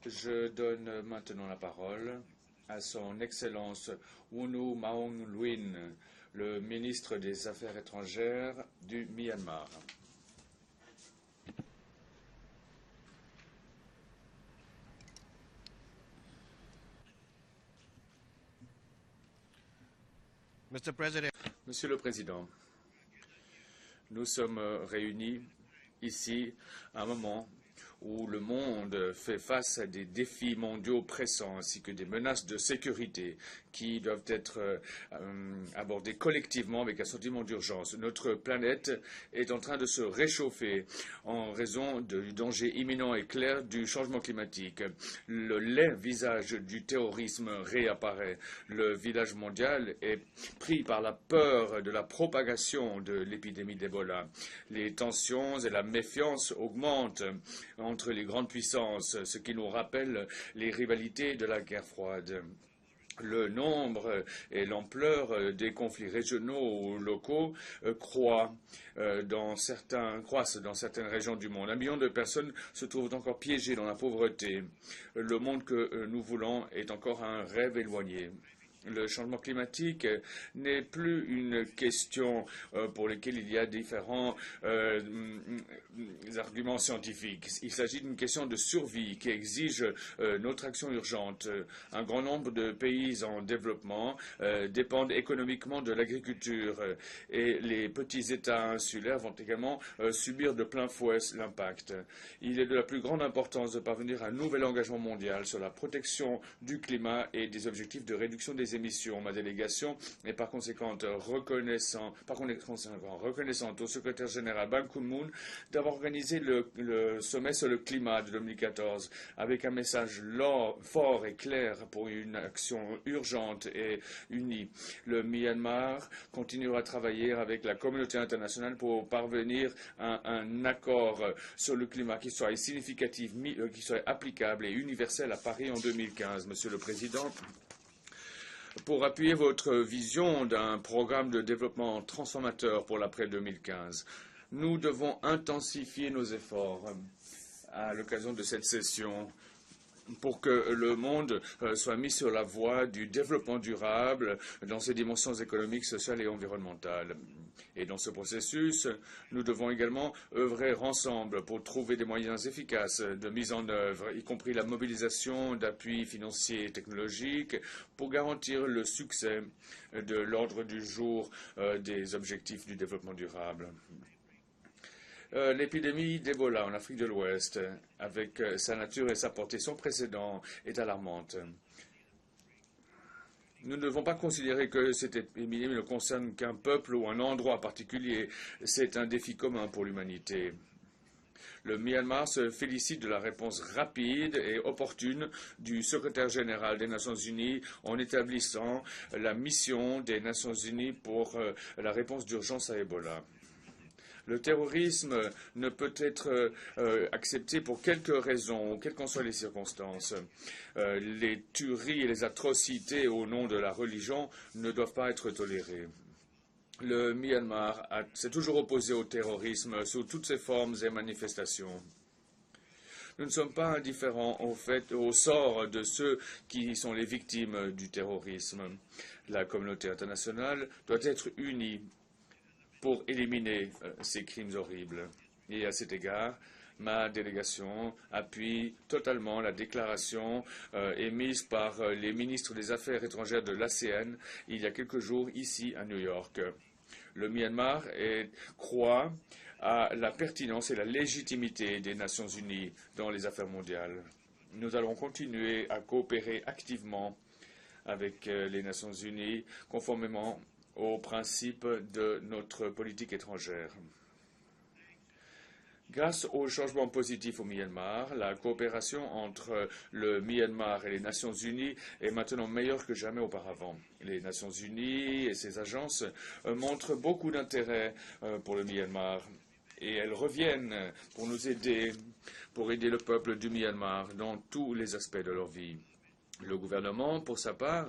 Je donne maintenant la parole à son Excellence Wunu Maung Lwin, le ministre des Affaires étrangères du Myanmar. Monsieur le Président, nous sommes réunis ici à un moment où le monde fait face à des défis mondiaux pressants ainsi que des menaces de sécurité qui doivent être abordées collectivement avec un sentiment d'urgence. Notre planète est en train de se réchauffer en raison du danger imminent et clair du changement climatique. Le laid visage du terrorisme réapparaît. Le village mondial est pris par la peur de la propagation de l'épidémie d'Ebola. Les tensions et la méfiance augmentent entre les grandes puissances, ce qui nous rappelle les rivalités de la guerre froide. Le nombre et l'ampleur des conflits régionaux ou locaux croissent dans certaines régions du monde. 1 million de personnes se trouvent encore piégées dans la pauvreté. Le monde que nous voulons est encore un rêve éloigné. Le changement climatique n'est plus une question pour laquelle il y a différents arguments scientifiques. Il s'agit d'une question de survie qui exige notre action urgente. Un grand nombre de pays en développement dépendent économiquement de l'agriculture et les petits États insulaires vont également subir de plein fouet l'impact. Il est de la plus grande importance de parvenir à un nouvel engagement mondial sur la protection du climat et des objectifs de réduction des émissions. Ma délégation est par conséquent reconnaissante au secrétaire général Ban Ki-moon d'avoir organisé le sommet sur le climat de 2014 avec un message fort et clair pour une action urgente et unie. Le Myanmar continuera à travailler avec la communauté internationale pour parvenir à un accord sur le climat qui soit significatif, qui soit applicable et universel à Paris en 2015. Monsieur le Président, pour appuyer votre vision d'un programme de développement transformateur pour l'après 2015, nous devons intensifier nos efforts à l'occasion de cette session pour que le monde soit mis sur la voie du développement durable dans ses dimensions économiques, sociales et environnementales. Et dans ce processus, nous devons également œuvrer ensemble pour trouver des moyens efficaces de mise en œuvre, y compris la mobilisation d'appuis financiers et technologiques pour garantir le succès de l'ordre du jour des objectifs du développement durable. L'épidémie d'Ebola en Afrique de l'Ouest, avec sa nature et sa portée sans précédent, est alarmante. Nous ne devons pas considérer que cette épidémie ne concerne qu'un peuple ou un endroit particulier. C'est un défi commun pour l'humanité. Le Myanmar se félicite de la réponse rapide et opportune du secrétaire général des Nations Unies en établissant la mission des Nations Unies pour la réponse d'urgence à Ebola. Le terrorisme ne peut être accepté pour quelque raison, quelles qu'en soient les circonstances. Les tueries et les atrocités au nom de la religion ne doivent pas être tolérées. Le Myanmar s'est toujours opposé au terrorisme sous toutes ses formes et manifestations. Nous ne sommes pas indifférents au sort de ceux qui sont les victimes du terrorisme. La communauté internationale doit être unie pour éliminer ces crimes horribles. Et à cet égard, ma délégation appuie totalement la déclaration émise par les ministres des Affaires étrangères de l'ASEAN il y a quelques jours ici à New York. Le Myanmar croit à la pertinence et la légitimité des Nations Unies dans les affaires mondiales. Nous allons continuer à coopérer activement avec les Nations Unies conformément aux principes de notre politique étrangère. Grâce aux changements positifs au Myanmar, la coopération entre le Myanmar et les Nations Unies est maintenant meilleure que jamais auparavant. Les Nations Unies et ses agences montrent beaucoup d'intérêt pour le Myanmar et elles reviennent pour nous aider, pour aider le peuple du Myanmar dans tous les aspects de leur vie. Le gouvernement, pour sa part,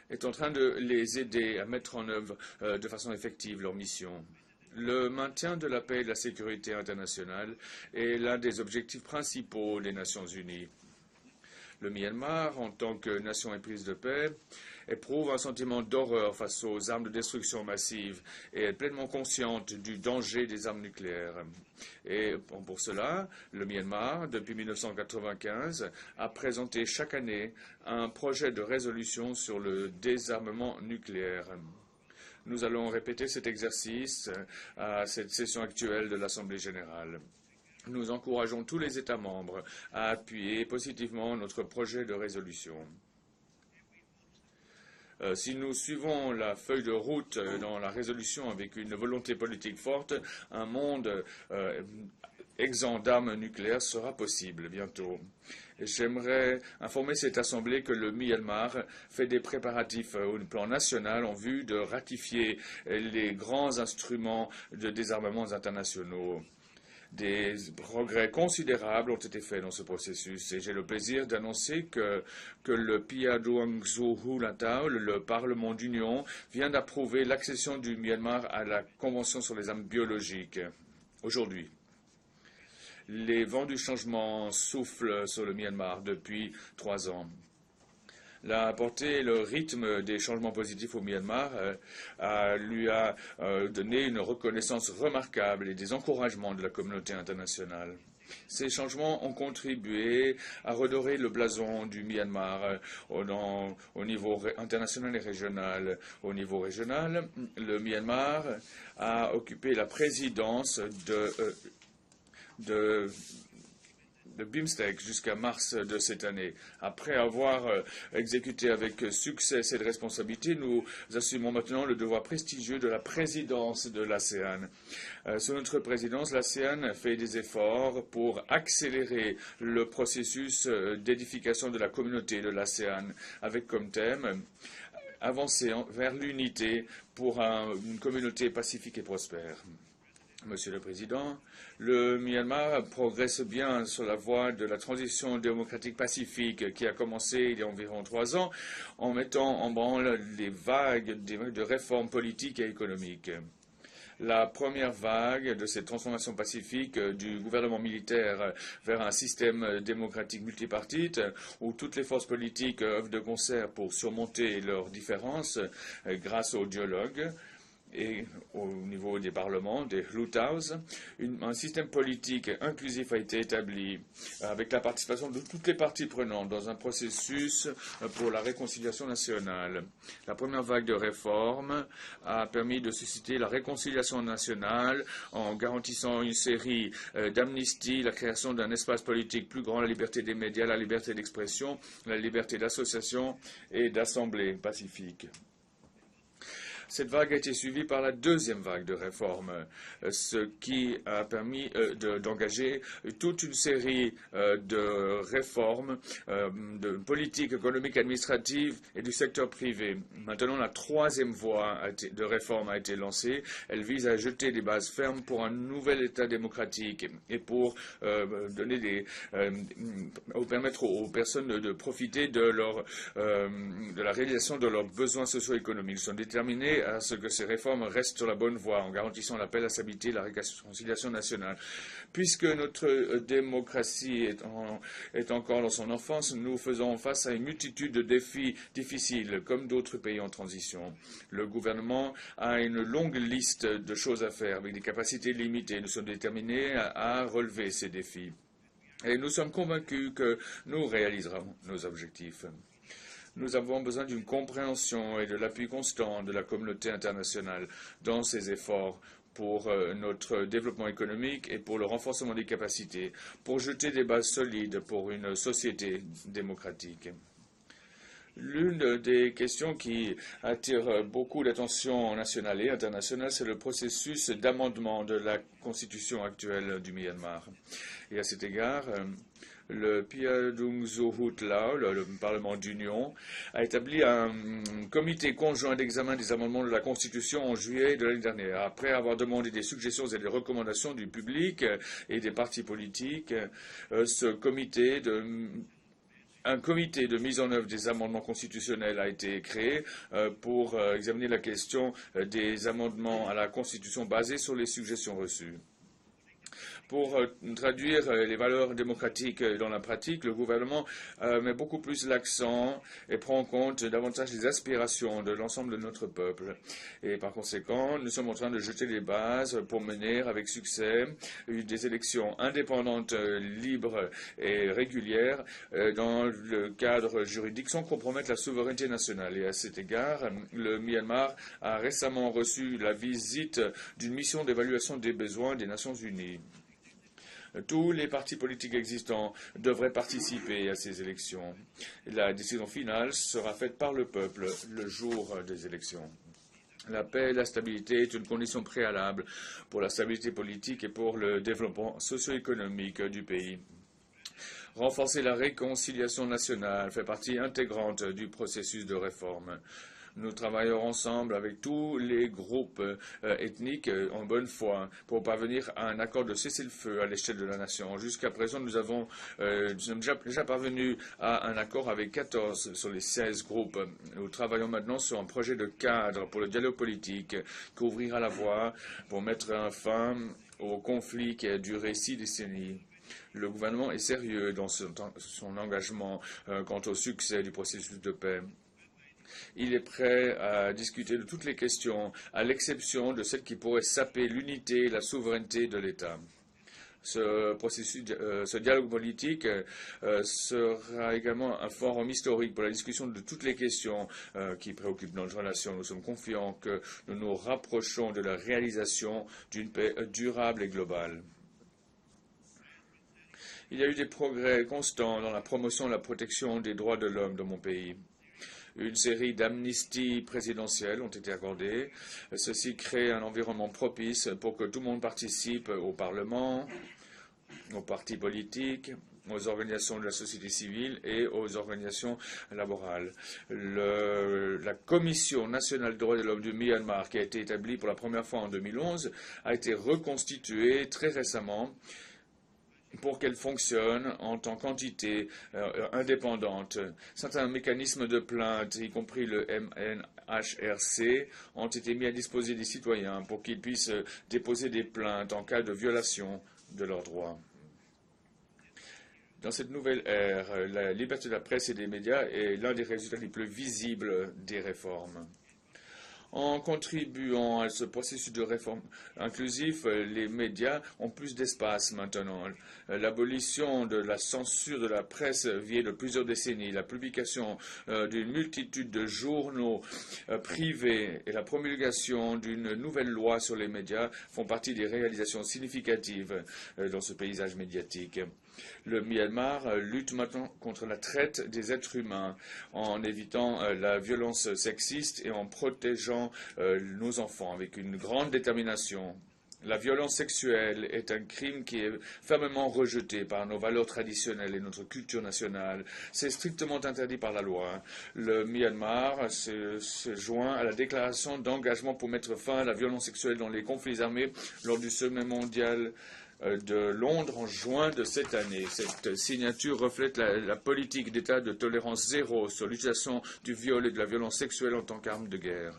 est en train de les aider à mettre en œuvre de façon effective leur mission. Le maintien de la paix et de la sécurité internationale est l'un des objectifs principaux des Nations unies. Le Myanmar, en tant que nation éprise de paix, éprouve un sentiment d'horreur face aux armes de destruction massive et est pleinement consciente du danger des armes nucléaires. Et pour cela, le Myanmar, depuis 1995, a présenté chaque année un projet de résolution sur le désarmement nucléaire. Nous allons répéter cet exercice à cette session actuelle de l'Assemblée générale. Nous encourageons tous les États membres à appuyer positivement notre projet de résolution. Si nous suivons la feuille de route dans la résolution avec une volonté politique forte, un monde exempt d'armes nucléaires sera possible bientôt. J'aimerais informer cette Assemblée que le Myanmar fait des préparatifs au plan national en vue de ratifier les grands instruments de désarmement internationaux. Des progrès considérables ont été faits dans ce processus et j'ai le plaisir d'annoncer que le PIADONGSOHULATAO, le Parlement d'Union, vient d'approuver l'accession du Myanmar à la Convention sur les armes biologiques aujourd'hui. Les vents du changement soufflent sur le Myanmar depuis 3 ans. La portée et le rythme des changements positifs au Myanmar lui a donné une reconnaissance remarquable et des encouragements de la communauté internationale. Ces changements ont contribué à redorer le blason du Myanmar au niveau international et régional. Au niveau régional, le Myanmar a occupé la présidence de BIMSTEC jusqu'à mars de cette année. Après avoir exécuté avec succès cette responsabilité, nous assumons maintenant le devoir prestigieux de la présidence de l'ASEAN. Sous notre présidence, l'ASEAN fait des efforts pour accélérer le processus d'édification de la communauté de l'ASEAN, avec comme thème avancer vers l'unité pour une communauté pacifique et prospère. Monsieur le Président, le Myanmar progresse bien sur la voie de la transition démocratique pacifique qui a commencé il y a environ 3 ans en mettant en branle les vagues de réformes politiques et économiques. La première vague de cette transformation pacifique du gouvernement militaire vers un système démocratique multipartite où toutes les forces politiques œuvrent de concert pour surmonter leurs différences grâce au dialogue, et au niveau des parlements, des House, un système politique inclusif a été établi avec la participation de toutes les parties prenantes dans un processus pour la réconciliation nationale. La première vague de réformes a permis de susciter la réconciliation nationale en garantissant une série d'amnisties, la création d'un espace politique plus grand, la liberté des médias, la liberté d'expression, la liberté d'association et d'assemblée pacifique. Cette vague a été suivie par la deuxième vague de réformes, ce qui a permis d'engager toute une série de réformes de politique économique, administrative et du secteur privé. Maintenant, la troisième voie de réforme a été lancée. Elle vise à jeter des bases fermes pour un nouvel État démocratique et pour permettre aux personnes de profiter de la réalisation de leurs besoins socio-économiques. Nous sommes déterminés à ce que ces réformes restent sur la bonne voie en garantissant la paix, la stabilité et la réconciliation nationale. Puisque notre démocratie est encore dans son enfance, nous faisons face à une multitude de défis difficiles, comme d'autres pays en transition. Le gouvernement a une longue liste de choses à faire avec des capacités limitées. Nous sommes déterminés à relever ces défis. Et nous sommes convaincus que nous réaliserons nos objectifs. Nous avons besoin d'une compréhension et de l'appui constant de la communauté internationale dans ces efforts pour notre développement économique et pour le renforcement des capacités, pour jeter des bases solides pour une société démocratique. L'une des questions qui attire beaucoup d'attention nationale et internationale, c'est le processus d'amendement de la constitution actuelle du Myanmar. Et à cet égard, le PIADONGSOHULATAO, le Parlement d'Union, a établi un comité conjoint d'examen des amendements de la Constitution en juillet de l'année dernière. Après avoir demandé des suggestions et des recommandations du public et des partis politiques, ce comité Un comité de mise en œuvre des amendements constitutionnels a été créé pour examiner la question des amendements à la Constitution basés sur les suggestions reçues. Pour traduire les valeurs démocratiques dans la pratique, le gouvernement met beaucoup plus l'accent et prend en compte davantage les aspirations de l'ensemble de notre peuple. Et par conséquent, nous sommes en train de jeter les bases pour mener avec succès des élections indépendantes, libres et régulières dans le cadre juridique sans compromettre la souveraineté nationale. Et à cet égard, le Myanmar a récemment reçu la visite d'une mission d'évaluation des besoins des Nations Unies. Tous les partis politiques existants devraient participer à ces élections. La décision finale sera faite par le peuple le jour des élections. La paix et la stabilité est une condition préalable pour la stabilité politique et pour le développement socio-économique du pays. Renforcer la réconciliation nationale fait partie intégrante du processus de réforme. Nous travaillons ensemble avec tous les groupes ethniques en bonne foi pour parvenir à un accord de cessez-le-feu à l'échelle de la nation. Jusqu'à présent, nous sommes déjà parvenus à un accord avec 14 sur les 16 groupes. Nous travaillons maintenant sur un projet de cadre pour le dialogue politique qui ouvrira la voie pour mettre un fin au conflit qui a duré 6 décennies. Le gouvernement est sérieux dans son engagement quant au succès du processus de paix. Il est prêt à discuter de toutes les questions, à l'exception de celles qui pourraient saper l'unité et la souveraineté de l'État. Ce dialogue politique sera également un forum historique pour la discussion de toutes les questions qui préoccupent notre relation. Nous sommes confiants que nous nous rapprochons de la réalisation d'une paix durable et globale. Il y a eu des progrès constants dans la promotion et la protection des droits de l'homme dans mon pays. Une série d'amnisties présidentielles ont été accordées. Ceci crée un environnement propice pour que tout le monde participe au Parlement, aux partis politiques, aux organisations de la société civile et aux organisations laborales. La Commission nationale des droits de l'homme du Myanmar, qui a été établie pour la première fois en 2011, a été reconstituée très récemment pour qu'elle fonctionne en tant qu'entité indépendante. Certains mécanismes de plainte, y compris le MNHRC, ont été mis à disposition des citoyens pour qu'ils puissent déposer des plaintes en cas de violation de leurs droits. Dans cette nouvelle ère, la liberté de la presse et des médias est l'un des résultats les plus visibles des réformes. En contribuant à ce processus de réforme inclusif, les médias ont plus d'espace maintenant. L'abolition de la censure de la presse vieille de plusieurs décennies, la publication d'une multitude de journaux privés et la promulgation d'une nouvelle loi sur les médias font partie des réalisations significatives dans ce paysage médiatique. Le Myanmar lutte maintenant contre la traite des êtres humains en évitant la violence sexiste et en protégeant nos enfants avec une grande détermination. La violence sexuelle est un crime qui est fermement rejeté par nos valeurs traditionnelles et notre culture nationale. C'est strictement interdit par la loi. Le Myanmar se joint à la déclaration d'engagement pour mettre fin à la violence sexuelle dans les conflits armés lors du sommet mondial de Londres en juin de cette année. Cette signature reflète la politique d'État de tolérance zéro sur l'utilisation du viol et de la violence sexuelle en tant qu'arme de guerre.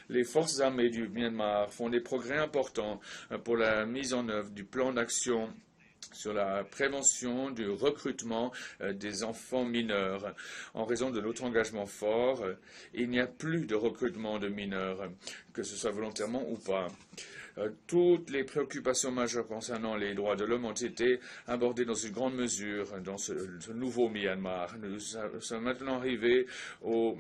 Les forces armées du Myanmar font des progrès importants pour la mise en œuvre du plan d'action sur la prévention du recrutement des enfants mineurs. En raison de notre engagement fort, il n'y a plus de recrutement de mineurs, que ce soit volontairement ou pas. Toutes les préoccupations majeures concernant les droits de l'homme ont été abordées dans une grande mesure dans ce nouveau Myanmar. Nous sommes maintenant arrivés au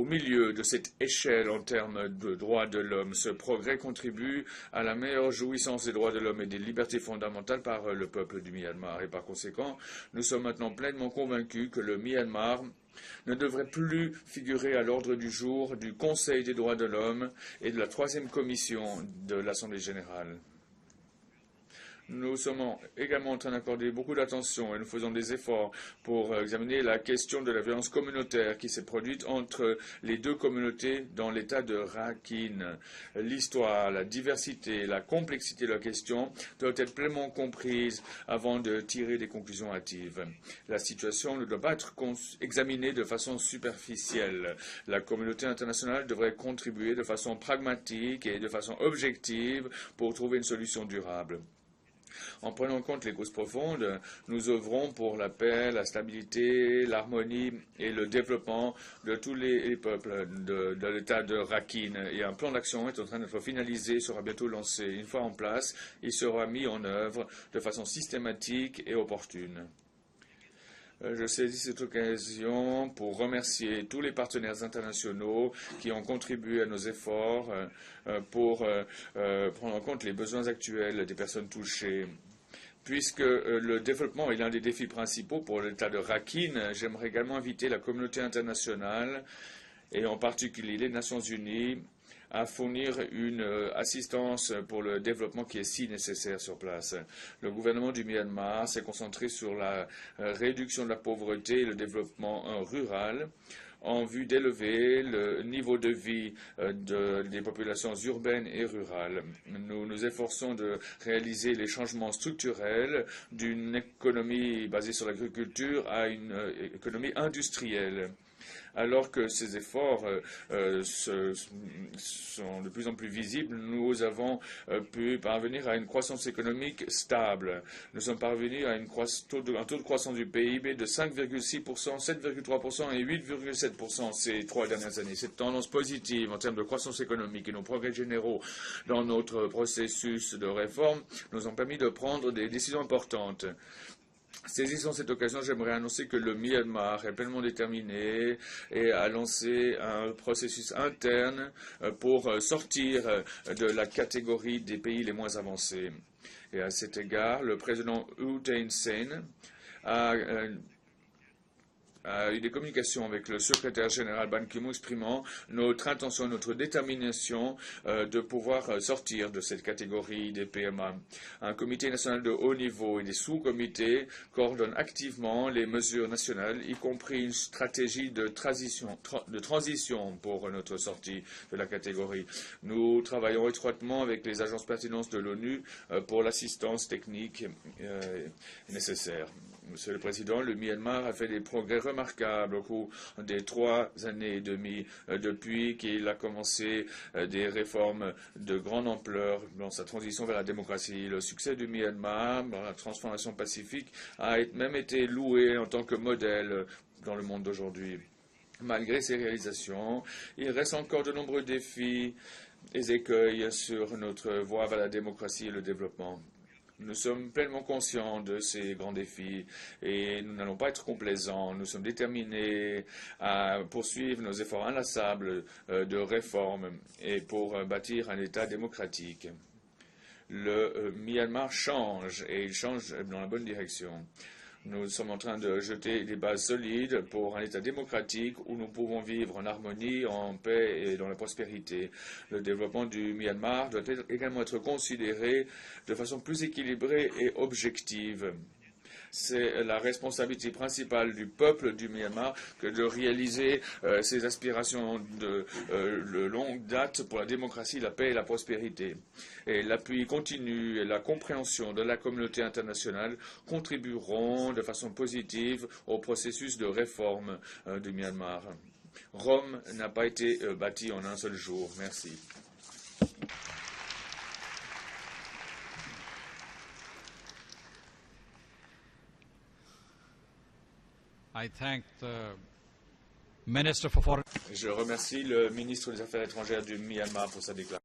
milieu de cette échelle en termes de droits de l'homme. Ce progrès contribue à la meilleure jouissance des droits de l'homme et des libertés fondamentales par le peuple du Myanmar. Et par conséquent, nous sommes maintenant pleinement convaincus que le Myanmar ne devrait plus figurer à l'ordre du jour du Conseil des droits de l'homme et de la 3e commission de l'Assemblée générale. Nous sommes également en train d'accorder beaucoup d'attention et nous faisons des efforts pour examiner la question de la violence communautaire qui s'est produite entre les deux communautés dans l'État de Rakhine. L'histoire, la diversité, la complexité de la question doivent être pleinement comprises avant de tirer des conclusions hâtives. La situation ne doit pas être examinée de façon superficielle. La communauté internationale devrait contribuer de façon pragmatique et de façon objective pour trouver une solution durable. En prenant en compte les causes profondes, nous œuvrons pour la paix, la stabilité, l'harmonie et le développement de tous les peuples de l'État de Rakhine. Et un plan d'action est en train d'être finalisé, sera bientôt lancé. Une fois en place, il sera mis en œuvre de façon systématique et opportune. Je saisis cette occasion pour remercier tous les partenaires internationaux qui ont contribué à nos efforts pour prendre en compte les besoins actuels des personnes touchées. Puisque le développement est l'un des défis principaux pour l'État de Rakhine, j'aimerais également inviter la communauté internationale, et en particulier les Nations Unies, à fournir une assistance pour le développement qui est si nécessaire sur place. Le gouvernement du Myanmar s'est concentré sur la réduction de la pauvreté et le développement rural en vue d'élever le niveau de vie des populations urbaines et rurales. Nous nous efforçons de réaliser les changements structurels d'une économie basée sur l'agriculture à une économie industrielle. Alors que ces efforts sont de plus en plus visibles, nous avons pu parvenir à une croissance économique stable. Nous sommes parvenus à un taux de croissance du PIB de 5,6%, 7,3% et 8,7% ces 3 dernières années. Cette tendance positive en termes de croissance économique et nos progrès généraux dans notre processus de réforme nous ont permis de prendre des décisions importantes. Saisissant cette occasion, j'aimerais annoncer que le Myanmar est pleinement déterminé et a lancé un processus interne pour sortir de la catégorie des pays les moins avancés. Et à cet égard, le président U Thein Sein a eu des communications avec le secrétaire général Ban Ki-moon exprimant notre intention, notre détermination de pouvoir sortir de cette catégorie des PMA. Un comité national de haut niveau et des sous-comités coordonnent activement les mesures nationales, y compris une stratégie de transition pour notre sortie de la catégorie. Nous travaillons étroitement avec les agences pertinentes de l'ONU pour l'assistance technique nécessaire. Monsieur le Président, le Myanmar a fait des progrès remarquables au cours des 3 années et demie depuis qu'il a commencé des réformes de grande ampleur dans sa transition vers la démocratie. Le succès du Myanmar dans la transformation pacifique a même été loué en tant que modèle dans le monde d'aujourd'hui. Malgré ces réalisations, il reste encore de nombreux défis et écueils sur notre voie vers la démocratie et le développement. Nous sommes pleinement conscients de ces grands défis et nous n'allons pas être complaisants. Nous sommes déterminés à poursuivre nos efforts inlassables de réforme et pour bâtir un État démocratique. Le Myanmar change et il change dans la bonne direction. Nous sommes en train de jeter des bases solides pour un État démocratique où nous pouvons vivre en harmonie, en paix et dans la prospérité. Le développement du Myanmar doit également être considéré de façon plus équilibrée et objective. C'est la responsabilité principale du peuple du Myanmar que de réaliser ses aspirations de longue date pour la démocratie, la paix et la prospérité. Et l'appui continu et la compréhension de la communauté internationale contribueront de façon positive au processus de réforme du Myanmar. Rome n'a pas été bâtie en un seul jour. Merci. Je remercie le ministre des Affaires étrangères du Myanmar pour sa déclaration.